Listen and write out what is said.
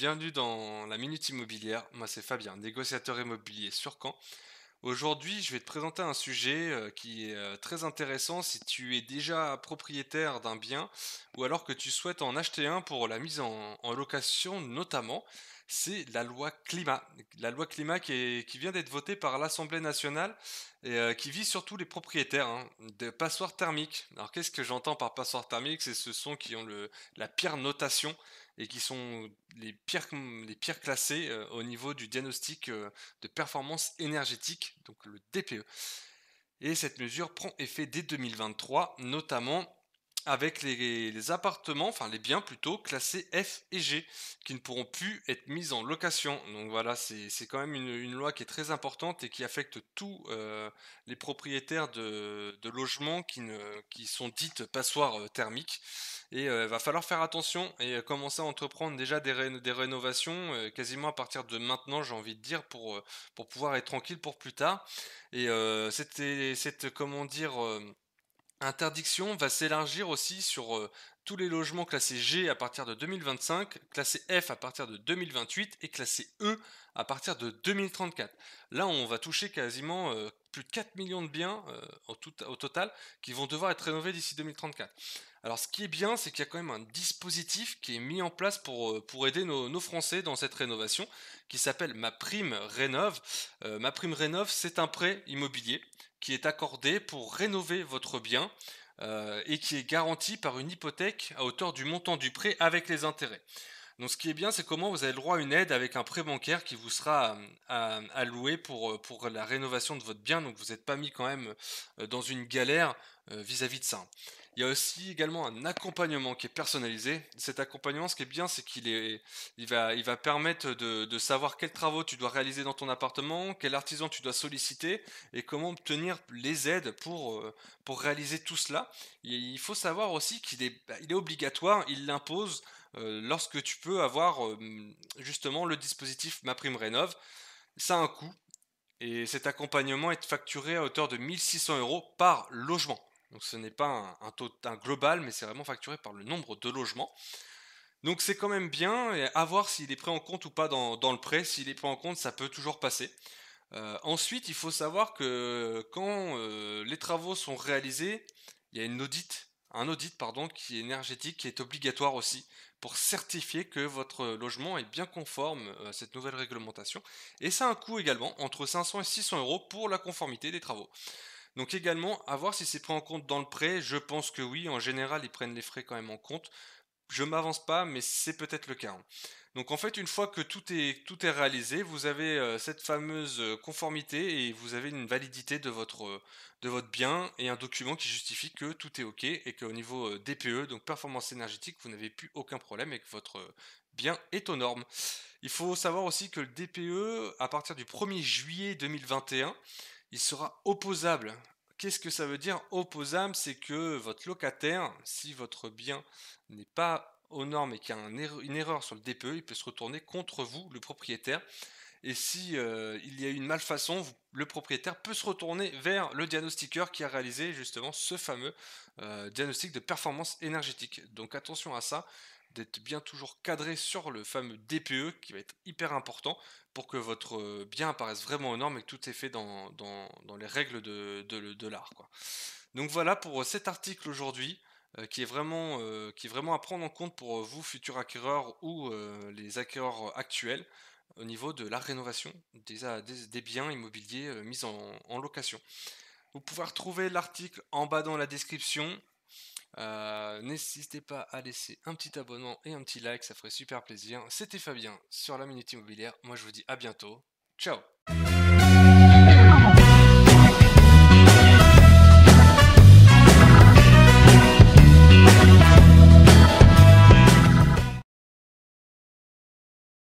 bienvenue dans la Minute Immobilière. Moi, c'est Fabien, négociateur immobilier sur Caen. Aujourd'hui, je vais te présenter un sujet qui est très intéressant si tu es déjà propriétaire d'un bien ou alors que tu souhaites en acheter un pour la mise en location notamment. C'est la loi climat. La loi climat qui vient d'être votée par l'Assemblée nationale et qui vise surtout les propriétaires de passoires thermiques. Alors qu'est-ce que j'entends par passoires thermiques? C'est ce sont qui ont la pire notation et qui sont les pires classés au niveau du diagnostic de performance énergétique, donc le DPE. Et cette mesure prend effet dès 2023, notamment avec les appartements, enfin les biens plutôt, classés F et G, qui ne pourront plus être mis en location. Donc voilà, c'est quand même une loi qui est très importante et qui affecte tous les propriétaires de logements qui sont dites passoires thermiques. Et va falloir faire attention et commencer à entreprendre déjà des rénovations quasiment à partir de maintenant, j'ai envie de dire, pour pouvoir être tranquille pour plus tard. Et comment dire, interdiction va s'élargir aussi sur tous les logements classés G à partir de 2025, classés F à partir de 2028 et classés E à partir de 2034. Là, on va toucher quasiment plus de 4 millions de biens au total qui vont devoir être rénovés d'ici 2034. Alors, ce qui est bien, c'est qu'il y a quand même un dispositif qui est mis en place pour aider nos Français dans cette rénovation, qui s'appelle Ma Prime Rénov'. Ma Prime Rénov', c'est un prêt immobilier qui est accordé pour rénover votre bien et qui est garanti par une hypothèque à hauteur du montant du prêt avec les intérêts. Donc ce qui est bien, c'est comment vous avez le droit à une aide avec un prêt bancaire qui vous sera alloué pour la rénovation de votre bien. Donc vous n'êtes pas mis quand même dans une galère vis-à-vis de ça. Il y a aussi également un accompagnement qui est personnalisé. Cet accompagnement, ce qui est bien, c'est il va permettre de savoir quels travaux tu dois réaliser dans ton appartement, quel artisan tu dois solliciter et comment obtenir les aides pour réaliser tout cela. Il faut savoir aussi il est obligatoire, il l'impose lorsque tu peux avoir justement le dispositif MaPrimeRénov'. Ça a un coût et cet accompagnement est facturé à hauteur de 1 600 € par logement. Donc ce n'est pas un global, mais c'est vraiment facturé par le nombre de logements. Donc c'est quand même bien, et à voir s'il est pris en compte ou pas dans le prêt. S'il est pris en compte, ça peut toujours passer. Ensuite, il faut savoir que quand les travaux sont réalisés, il y a un audit pardon, qui est énergétique, qui est obligatoire aussi pour certifier que votre logement est bien conforme à cette nouvelle réglementation. Et ça a un coût également, entre 500 et 600 € pour la conformité des travaux. Donc également, à voir si c'est pris en compte dans le prêt, je pense que oui, en général, ils prennent les frais quand même en compte. Je m'avance pas, mais c'est peut-être le cas. Donc en fait, une fois que tout est réalisé, vous avez cette fameuse conformité et vous avez une validité de votre bien et un document qui justifie que tout est OK et qu'au niveau DPE, donc performance énergétique, vous n'avez plus aucun problème et que votre bien est aux normes. Il faut savoir aussi que le DPE, à partir du 1er juillet 2021, il sera opposable. Qu'est-ce que ça veut dire opposable? C'est que votre locataire, si votre bien n'est pas aux normes et qu'il y a une erreur sur le DPE, il peut se retourner contre vous, le propriétaire. Et si il y a une malfaçon, le propriétaire peut se retourner vers le diagnostiqueur qui a réalisé justement ce fameux diagnostic de performance énergétique. Donc attention à ça, d'être bien toujours cadré sur le fameux DPE qui va être hyper important pour que votre bien apparaisse vraiment aux normes et que tout est fait dans les règles de l'art, quoi. Donc voilà pour cet article aujourd'hui qui est vraiment à prendre en compte pour vous, futurs acquéreurs ou les acquéreurs actuels au niveau de la rénovation des biens immobiliers mis en location. Vous pouvez retrouver l'article en bas dans la description. N'hésitez pas à laisser un petit abonnement et un petit like, ça ferait super plaisir. C'était Fabien sur la Minute Immobilière. Moi je vous dis à bientôt. Ciao.